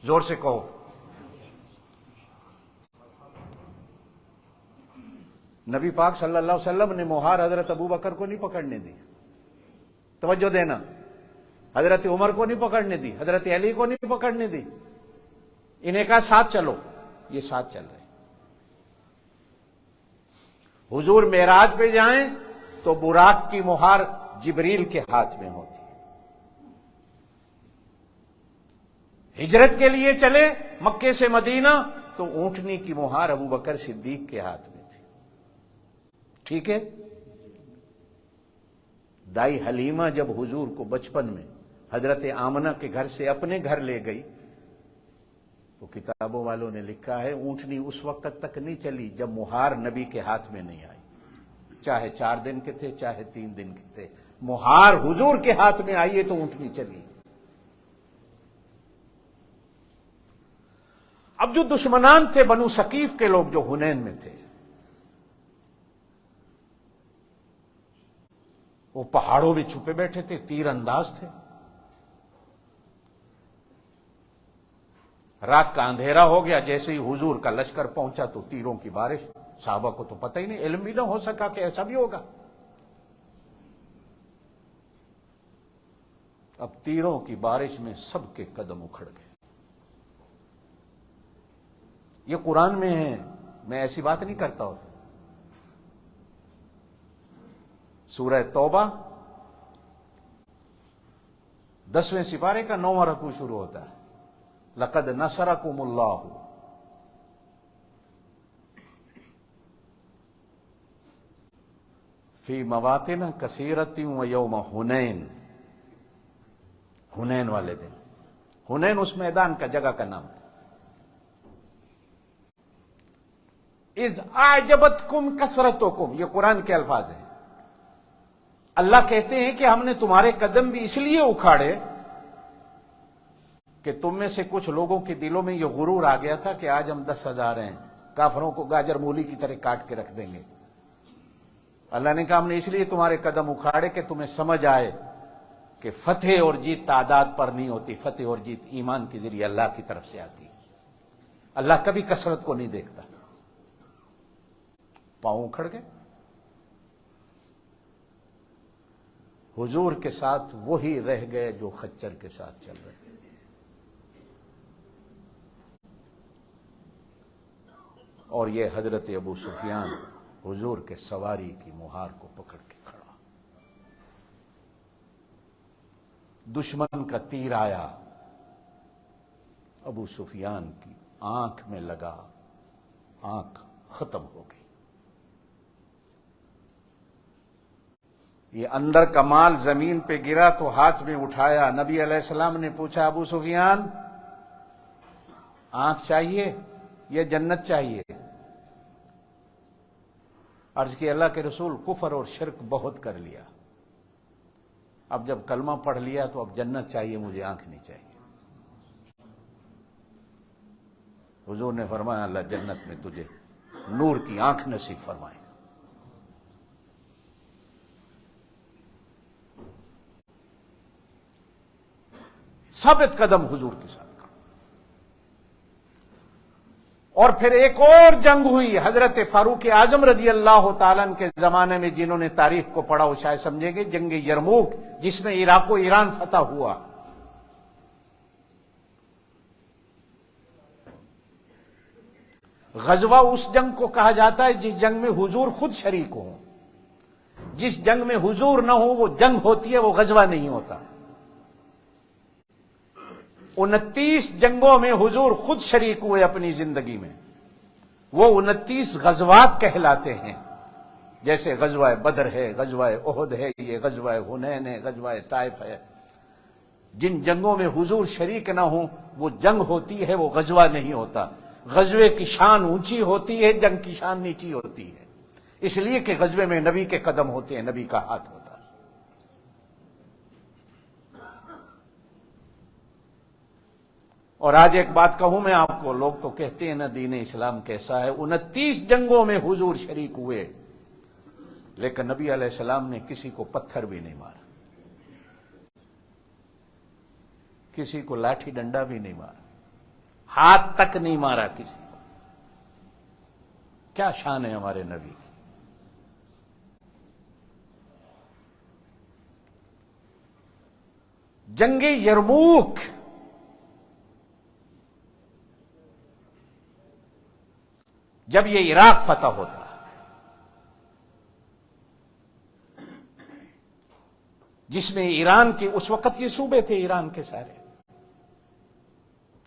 زور سے کہو. نبی پاک صلی اللہ علیہ وسلم نے مہار حضرت ابو بکر کو نہیں پکڑنے دی. توجہ دینا. حضرت عمر کو نہیں پکڑنے دی، حضرت علی کو نہیں پکڑنے دی. انہیں کہا ساتھ چلو. یہ ساتھ چل رہے. حضور معراج پہ جائیں تو براق کی مہار جبریل کے ہاتھ میں ہوتی. ہجرت کے لیے چلے مکے سے مدینہ تو اونٹنی کی مہار ابو بکر صدیق کے ہاتھ میں تھی. ٹھیک ہے. دائی حلیمہ جب حضور کو بچپن میں حضرت آمنہ کے گھر سے اپنے گھر لے گئی تو کتابوں والوں نے لکھا ہے اونٹنی اس وقت تک نہیں چلی جب مہار نبی کے ہاتھ میں نہیں آئی. چاہے 4 دن کے تھے چاہے 3 دن کے تھے، مہار حضور کے ہاتھ میں آئی ہے تو اونٹنی چلی. اب جو دشمنان تھے بنو ثقیف کے لوگ جو حنین میں تھے، وہ پہاڑوں میں چھپے بیٹھے تھے، تیر انداز تھے. رات کا اندھیرا ہو گیا، جیسے ہی حضور کا لشکر پہنچا تو تیروں کی بارش. صحابہ کو تو پتہ ہی نہیں، علم بھی نہ ہو سکا کہ ایسا بھی ہوگا. اب تیروں کی بارش میں سب کے قدم اکھڑ گئے. یہ قرآن میں ہے، میں ایسی بات نہیں کرتا ہوتا. سورہ توبہ 10ویں سپارے کا 9واں رکوع شروع ہوتا ہے. لقد نصرکم اللہ فی مواطن کثیرۃ ویوم حنین. حنین والے دن. حنین اس میدان کا، جگہ کا نام تھا. اذ اعجبتکم کثرتکم، یہ قرآن کے الفاظ ہیں. اللہ کہتے ہیں کہ ہم نے تمہارے قدم بھی اس لیے اکھاڑے کہ تم میں سے کچھ لوگوں کے دلوں میں یہ غرور آ گیا تھا کہ آج ہم 10,000 ہیں، کافروں کو گاجر مولی کی طرح کاٹ کے رکھ دیں گے. اللہ نے کہا ہم نے اس لیے تمہارے قدم اکھاڑے کہ تمہیں سمجھ آئے کہ فتح اور جیت تعداد پر نہیں ہوتی، فتح اور جیت ایمان کے ذریعے اللہ کی طرف سے آتی. اللہ کبھی کثرت کو نہیں دیکھتا. پاؤں اکھڑ گئے. حضور کے ساتھ وہی رہ گئے جو خچر کے ساتھ چل رہے. اور یہ حضرت ابو سفیان حضور کے سواری کی مہار کو پکڑ کے کھڑا. دشمن کا تیر آیا، ابو سفیان کی آنکھ میں لگا، آنکھ ختم ہو گئی. یہ اندر کا مال زمین پہ گرا تو ہاتھ میں اٹھایا. نبی علیہ السلام نے پوچھا ابو سفیان آنکھ چاہیے یا جنت چاہیے؟ عرض کی اللہ کے رسول کفر اور شرک بہت کر لیا، اب جب کلمہ پڑھ لیا تو اب جنت چاہیے، مجھے آنکھ نہیں چاہیے. حضور نے فرمایا اللہ جنت میں تجھے نور کی آنکھ نصیب فرمائے گا۔ ثابت قدم حضور کے ساتھ۔ اور پھر ایک اور جنگ ہوئی حضرت فاروق اعظم رضی اللہ تعالیٰ عنہ کے زمانے میں، جنہوں نے تاریخ کو پڑھا وہ شاید سمجھیں گے، جنگ یرموک، جس میں عراق و ایران فتح ہوا۔ غزوہ اس جنگ کو کہا جاتا ہے جس جنگ میں حضور خود شریک ہوں۔ جس جنگ میں حضور نہ ہو وہ جنگ ہوتی ہے، وہ غزوہ نہیں ہوتا۔ 29 جنگوں میں حضور خود شریک ہوئے اپنی زندگی میں، وہ 29 غزوات کہلاتے ہیں، جیسے غزوہ بدر ہے، غزوہ احد ہے، یہ غزوہ حنین ہے، غزوہ طائف ہے۔ جن جنگوں میں حضور شریک نہ ہوں وہ جنگ ہوتی ہے، وہ غزوہ نہیں ہوتا۔ غزوے کی شان اونچی ہوتی ہے، جنگ کی شان نیچی ہوتی ہے، اس لیے کہ غزوے میں نبی کے قدم ہوتے ہیں، نبی کا ہاتھ ہوتا ہے۔ اور آج ایک بات کہوں میں آپ کو، لوگ تو کہتے ہیں نا دین اسلام کیسا ہے، 29 جنگوں میں حضور شریک ہوئے، لیکن نبی علیہ السلام نے کسی کو پتھر بھی نہیں مارا، کسی کو لاٹھی ڈنڈا بھی نہیں مارا، ہاتھ تک نہیں مارا کسی کو۔ کیا شان ہے ہمارے نبی کی۔ جنگ یرموک جب یہ عراق فتح ہوتا، جس میں ایران کے اس وقت یہ صوبے تھے، ایران کے سارے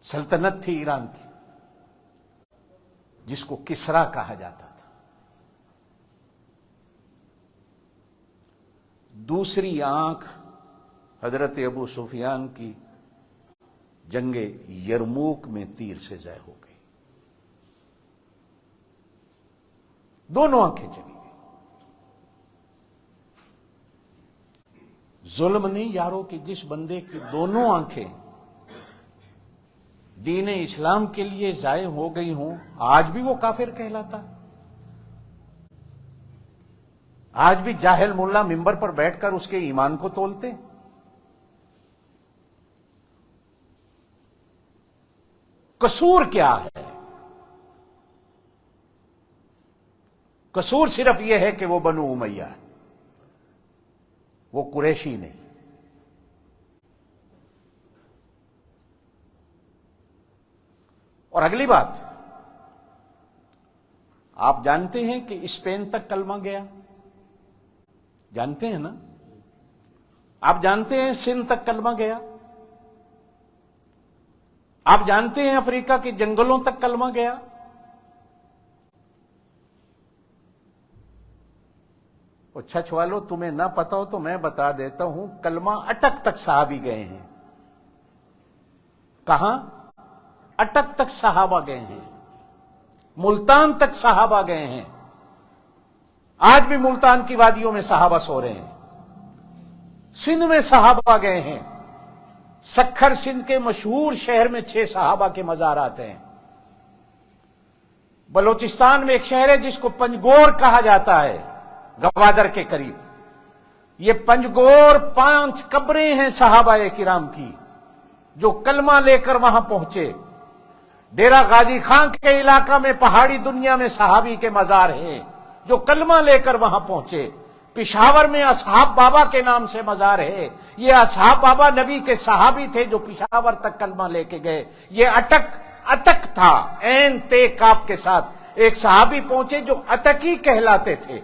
سلطنت تھی ایران کی، جس کو کسرا کہا جاتا تھا۔ دوسری آنکھ حضرت ابو سفیان کی جنگ یرموک میں تیر سے ضائع ہو گئی، دونوں آنکھیں چلی گئی۔ ظلم نہیں یارو کہ جس بندے کی دونوں آنکھیں دین اسلام کے لیے ضائع ہو گئی ہوں، آج بھی وہ کافر کہلاتا ہے۔ آج بھی جاہل ملا ممبر پر بیٹھ کر اس کے ایمان کو تولتے۔ قصور کیا ہے؟ قصور صرف یہ ہے کہ وہ بنو امیہ ہے، وہ قریشی نہیں۔ اور اگلی بات، آپ جانتے ہیں کہ اسپین تک کلمہ گیا، جانتے ہیں نا؟ آپ جانتے ہیں سندھ تک کلمہ گیا، آپ جانتے ہیں افریقہ کے جنگلوں تک کلمہ گیا۔ اور چھچ والو، تمہیں نہ پتا ہو تو میں بتا دیتا ہوں، کلمہ اٹک تک صحابی گئے ہیں۔ کہاں؟ اٹک تک صحابہ گئے ہیں، ملتان تک صحابہ گئے ہیں۔ آج بھی ملتان کی وادیوں میں صحابہ سو رہے ہیں، سندھ میں صحابہ گئے ہیں، سکھر سندھ کے مشہور شہر میں 6 صحابہ کے مزارات ہیں۔ بلوچستان میں ایک شہر ہے جس کو پنجگور کہا جاتا ہے، گوادر کے قریب۔ یہ پنجگور 5 قبریں ہیں صحابہ کرام کی جو کلمہ لے کر وہاں پہنچے۔ ڈیرہ غازی خان کے علاقہ میں پہاڑی دنیا میں صحابی کے مزار ہیں جو کلمہ لے کر وہاں پہنچے۔ پشاور میں اصحاب بابا کے نام سے مزار ہے، یہ اصحاب بابا نبی کے صحابی تھے جو پشاور تک کلمہ لے کے گئے۔ یہ اتک تھا، عین تے کاف کے ساتھ، ایک صحابی پہنچے جو اتکی کہلاتے تھے۔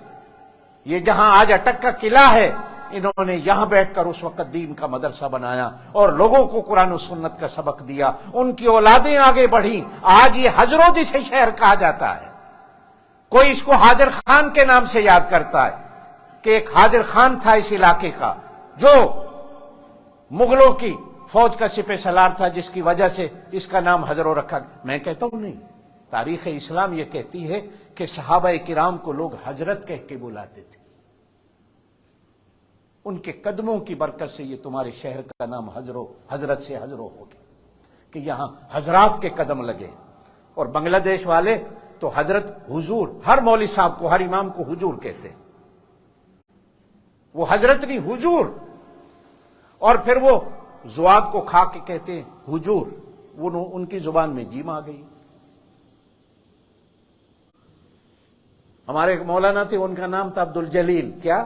یہ جہاں آج اٹک کا قلعہ ہے، انہوں نے یہاں بیٹھ کر اس وقت دین کا مدرسہ بنایا اور لوگوں کو قرآن و سنت کا سبق دیا۔ ان کی اولادیں آگے بڑھی۔ آج یہ حضرو جسے شہر کہا جاتا ہے، کوئی اس کو حاضر خان کے نام سے یاد کرتا ہے کہ ایک حاضر خان تھا اس علاقے کا جو مغلوں کی فوج کا سپہ سالار تھا، جس کی وجہ سے اس کا نام حضرو رکھا۔ میں کہتا ہوں نہیں، تاریخ اسلام یہ کہتی ہے کہ صحابہ کرام کو لوگ حضرت کہہ کے بلاتے تھے۔ ان کے قدموں کی برکت سے یہ تمہارے شہر کا نام حضرت سے حضرو ہو گیا کہ یہاں حضرات کے قدم لگے۔ اور بنگلہ دیش والے تو حضرت حضور، ہر مولوی صاحب کو، ہر امام کو حضور کہتے ہیں، وہ حضرت نہیں حضور. اور پھر وہ زواد کو کھا کے کہتے ہیں حجور، وہ ان کی زبان میں جیم آ گئی. ہمارے ایک مولانا تھے، ان کا نام تھا عبد الجلیل. کیا؟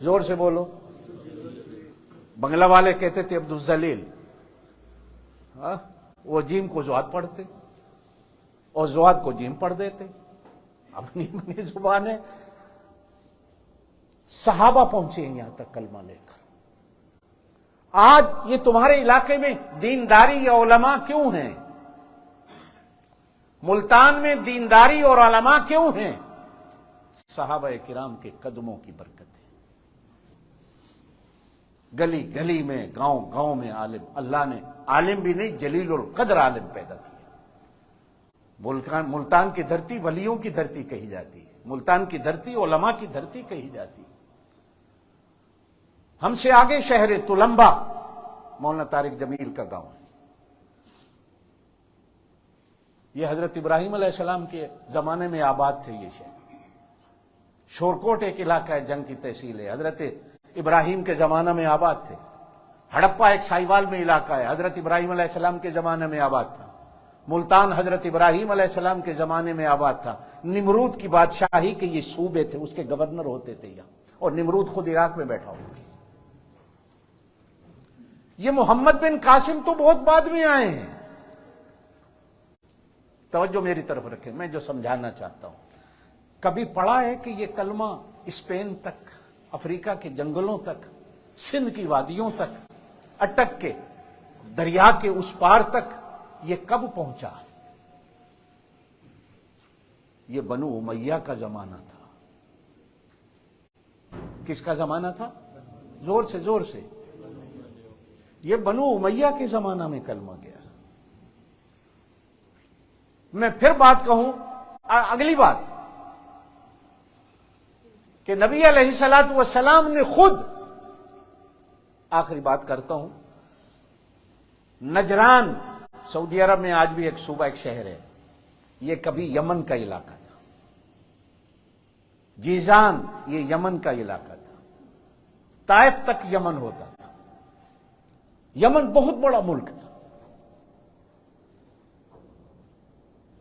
زور سے بولو. بنگلہ والے کہتے تھے عبد الجلیل. وہ جیم کو زواد پڑھتے اور زواد کو جیم پڑھ دیتے. اپنی اپنی زبان ہے. صحابہ پہنچے ہیں یہاں تک کلمہ لے کر. آج یہ تمہارے علاقے میں دینداری یا علماء کیوں ہیں؟ ملتان میں دینداری اور علماء کیوں ہیں؟ صحابہ کرام کے قدموں کی برکت ہے. گلی گلی میں، گاؤں گاؤں میں عالم، اللہ نے عالم بھی نہیں جلیل القدر عالم پیدا کیا. ملتان کی دھرتی ولیوں کی دھرتی کہی جاتی ہے. ملتان کی دھرتی علماء کی دھرتی کہی جاتی ہے. ہم سے آگے شہر تلمبا مولانا طارق جمیل کا گاؤں ہے. یہ حضرت ابراہیم علیہ السلام کے زمانے میں آباد تھے یہ شہر. شورکوٹ ایک علاقہ ہے، جنگ کی تحصیل ہے، حضرت ابراہیم کے زمانہ میں آباد تھے. ہڑپا ایک سائیوال میں علاقہ ہے، حضرت ابراہیم علیہ السلام کے زمانے میں آباد تھا. ملتان حضرت ابراہیم علیہ السلام کے زمانے میں آباد تھا. نمرود کی بادشاہی کے یہ صوبے تھے، اس کے گورنر ہوتے تھے یہاں، اور نمرود خود عراق میں بیٹھا ہوا تھا. یہ محمد بن قاسم تو بہت بعد میں آئے ہیں. توجہ میری طرف رکھیں، میں جو سمجھانا چاہتا ہوں. کبھی پڑھا ہے کہ یہ کلمہ اسپین تک، افریقہ کے جنگلوں تک، سندھ کی وادیوں تک، اٹک کے دریا کے اس پار تک یہ کب پہنچا؟ یہ بنو امیہ کا زمانہ تھا. کس کا زمانہ تھا؟ زور سے زور سے. یہ بنو امیہ کے زمانہ میں کلمہ گیا. میں پھر بات کہوں، اگلی بات کہ نبی علیہ الصلوۃ والسلام نے خود، آخری بات کرتا ہوں، نجران سعودی عرب میں آج بھی ایک صوبہ، ایک شہر ہے، یہ کبھی یمن کا علاقہ تھا. جیزان یہ یمن کا علاقہ تھا. طائف تک یمن ہوتا تھا. یمن بہت بڑا ملک تھا.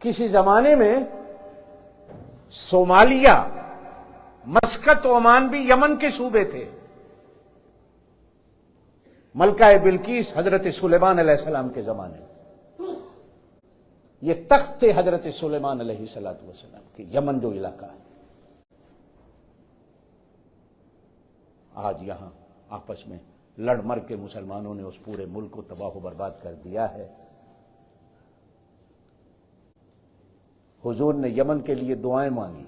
کسی زمانے میں صومالیہ، مسقط، عمان بھی یمن کے صوبے تھے. ملکہ بلقیس حضرت سلیمان علیہ السلام کے زمانے میں. یہ تخت تھے حضرت سلیمان علیہ السلام کے، یمن جو علاقہ ہے. آج یہاں آپس میں لڑ مر کے مسلمانوں نے اس پورے ملک کو تباہ و برباد کر دیا ہے. حضور نے یمن کے لیے دعائیں مانگی.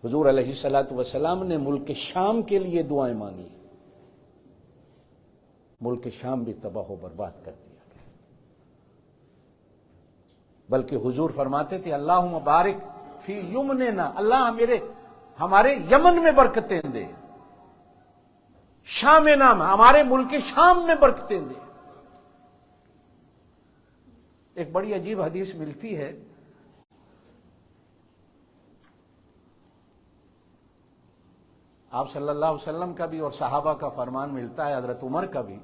حضور علیہ الصلوۃ والسلام نے ملک شام کے لیے دعائیں مانگی. ملک شام بھی تباہ و برباد کر دیا گیا. بلکہ حضور فرماتے تھے اللہم بارک فی یمننا، اللہ ہمارے یمن میں برکتیں دے، شام نام ہمارے ملک شام میں برکتیں دے. ایک بڑی عجیب حدیث ملتی ہے، آپ صلی اللہ علیہ وسلم کا بھی اور صحابہ کا فرمان ملتا ہے، حضرت عمر کا بھی،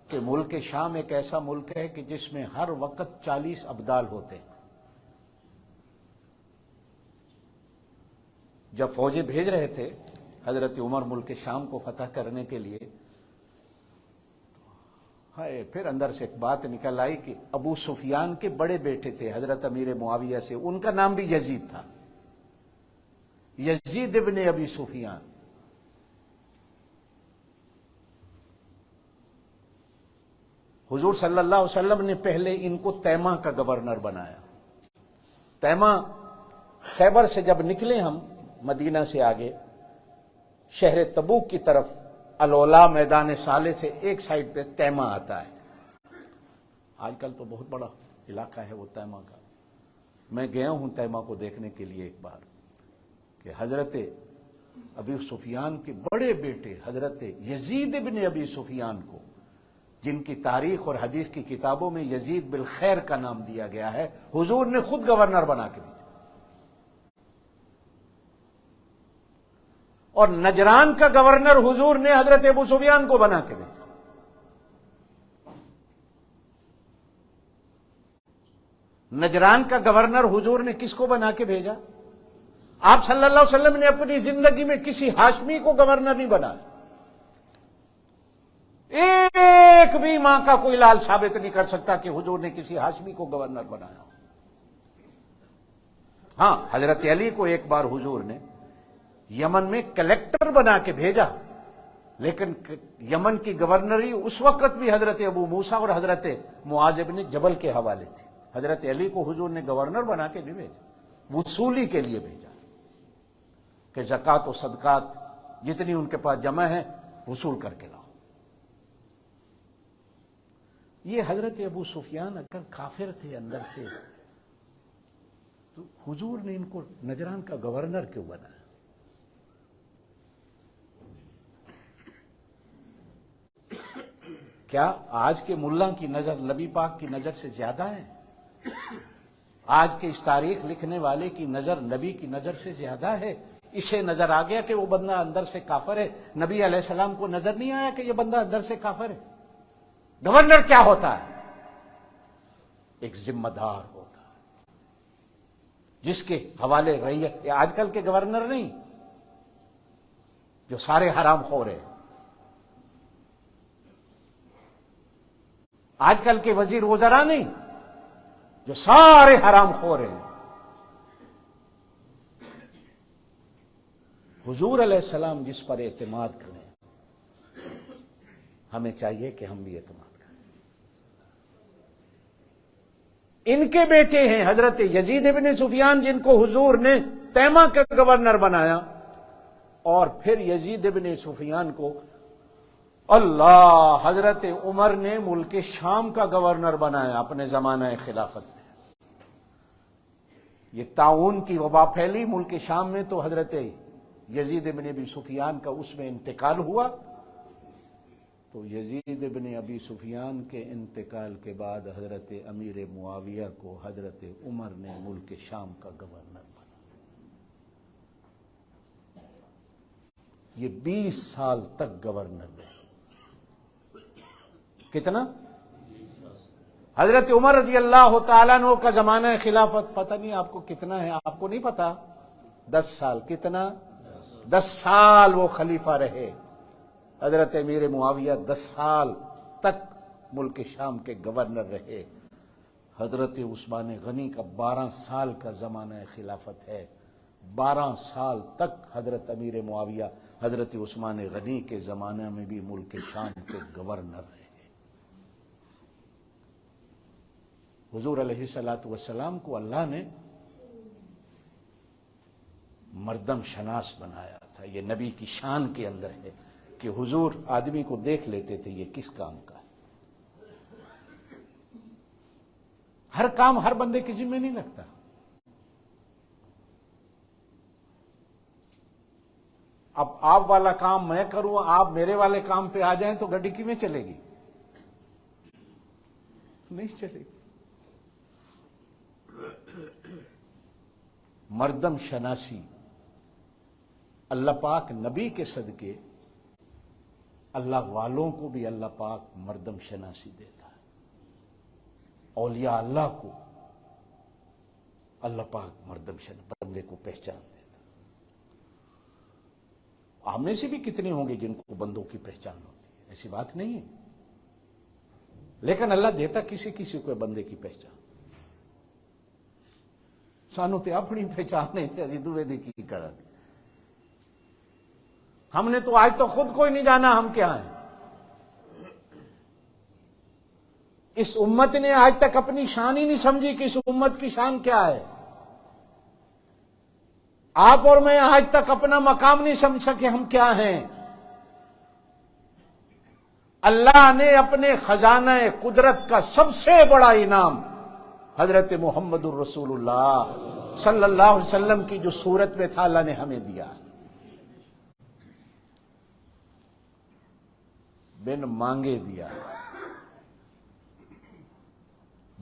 کہ ملک شام ایک ایسا ملک ہے کہ جس میں ہر وقت 40 ابدال ہوتے ہیں. جب فوجیں بھیج رہے تھے حضرت عمر ملک شام کو فتح کرنے کے لیے، پھر اندر سے ایک بات نکل آئی کہ ابو سفیان کے بڑے بیٹے تھے حضرت امیر معاویہ سے، ان کا نام بھی یزید تھا، یزید ابن ابی سفیان. حضور صلی اللہ علیہ وسلم نے پہلے ان کو تیمہ کا گورنر بنایا. تیمہ، خیبر سے جب نکلے ہم مدینہ سے آگے شہر تبوک کی طرف، الولا میدان صالح سے ایک سائڈ پہ تیمہ آتا ہے. آج کل تو بہت بڑا علاقہ ہے وہ تیمہ کا. میں گیا ہوں تیمہ کو دیکھنے کے لیے ایک بار، کہ حضرت ابی سفیان کے بڑے بیٹے حضرت یزید ابن ابی سفیان کو جن کی تاریخ اور حدیث کی کتابوں میں یزید بالخیر کا نام دیا گیا ہے، حضور نے خود گورنر بنا کے بھیجا. اور نجران کا گورنر حضور نے حضرت ابو سفیان کو بنا کے بھیجا. نجران کا گورنر حضور نے کس کو بنا کے بھیجا؟ آپ صلی اللہ علیہ وسلم نے اپنی زندگی میں کسی ہاشمی کو گورنر نہیں بنایا. ایک بھی ماں کا کوئی لال ثابت نہیں کر سکتا کہ حضور نے کسی ہاشمی کو گورنر بنایا. ہاں، حضرت علی کو ایک بار حضور نے یمن میں کلیکٹر بنا کے بھیجا، لیکن یمن کی گورنری اس وقت بھی حضرت ابو موسیٰ اور حضرت معاذ بن جبل کے حوالے تھی. حضرت علی کو حضور نے گورنر بنا کے نہیں بھیجا، وصولی کے لیے بھیجا کہ زکوٰۃ و صدقات جتنی ان کے پاس جمع ہے وصول کر کے لاؤ. یہ حضرت ابو سفیان اگر کافر تھے اندر سے تو حضور نے ان کو نجران کا گورنر کیوں بنایا؟ کیا آج کے ملا کی نظر نبی پاک کی نظر سے زیادہ ہے؟ آج کے اس تاریخ لکھنے والے کی نظر نبی کی نظر سے زیادہ ہے؟ اسے نظر آ گیا کہ وہ بندہ اندر سے کافر ہے، نبی علیہ السلام کو نظر نہیں آیا کہ یہ بندہ اندر سے کافر ہے؟ گورنر کیا ہوتا ہے؟ ایک ذمہ دار ہوتا ہے جس کے حوالے رعیت. آج کل کے گورنر نہیں جو سارے حرام خور ہیں، آج کل کے وزیر وزراء نہیں جو سارے حرام خور ہیں. حضور علیہ السلام جس پر اعتماد کریں، ہمیں چاہیے کہ ہم بھی اعتماد کریں. ان کے بیٹے ہیں حضرت یزید ابن سفیان، جن کو حضور نے تیمہ کا گورنر بنایا، اور پھر یزید ابن سفیان کو اللہ حضرت عمر نے ملک شام کا گورنر بنایا اپنے زمانہ خلافت میں. یہ طاعون کی وبا پھیلی ملک شام میں تو حضرت یزید ابن ابی سفیان کا اس میں انتقال ہوا. تو یزید ابن ابی سفیان کے انتقال کے بعد حضرت امیر معاویہ کو حضرت عمر نے ملک شام کا گورنر بنا. یہ 20 سال تک گورنر رہے. کتنا؟ حضرت عمر رضی اللہ تعالیٰ عنہ کا زمانہ خلافت پتہ نہیں آپ کو کتنا ہے، آپ کو نہیں پتا؟ 10 سال. کتنا؟ 10 سال وہ خلیفہ رہے. حضرت امیر معاویہ 10 سال تک ملک شام کے گورنر رہے. حضرت عثمان غنی کا 12 سال کا زمانہ خلافت ہے. 12 سال تک حضرت امیر معاویہ حضرت عثمان غنی کے زمانے میں بھی ملک شام کے گورنر رہے. حضور علیہ الصلوۃ والسلام کو اللہ نے مردم شناس بنایا تھا. یہ نبی کی شان کے اندر ہے کہ حضور آدمی کو دیکھ لیتے تھے یہ کس کام کا ہے. ہر کام ہر بندے کے ذمہ نہیں لگتا. اب آپ والا کام میں کروں، آپ میرے والے کام پہ آ جائیں تو گڈی کی میں چلے گی؟ نہیں چلے گی. مردم شناسی اللہ پاک نبی کے صدقے اللہ والوں کو بھی اللہ پاک مردم شناسی دیتا ہے. اولیاء اللہ کو اللہ پاک مردم شناسی بندے کو پہچان دیتا. آپ میں سے بھی کتنے ہوں گے جن کو بندوں کی پہچان ہوتی ہے، ایسی بات نہیں ہے، لیکن اللہ دیتا کسی کسی کو بندے کی پہچان. سانو تے اپنی پہچان نہیں تھی، اسی دوے دی کی کرا. ہم نے تو آج تو خود کوئی نہیں جانا ہم کیا ہیں. اس امت نے آج تک اپنی شان ہی نہیں سمجھی کہ اس امت کی شان کیا ہے. آپ اور میں آج تک اپنا مقام نہیں سمجھ سکے ہم کیا ہیں. اللہ نے اپنے خزانہ قدرت کا سب سے بڑا انعام حضرت محمد الرسول اللہ صلی اللہ علیہ وسلم کی جو صورت میں تھا اللہ نے ہمیں دیا. بن مانگے دیا.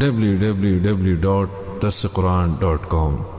www.darsequran.com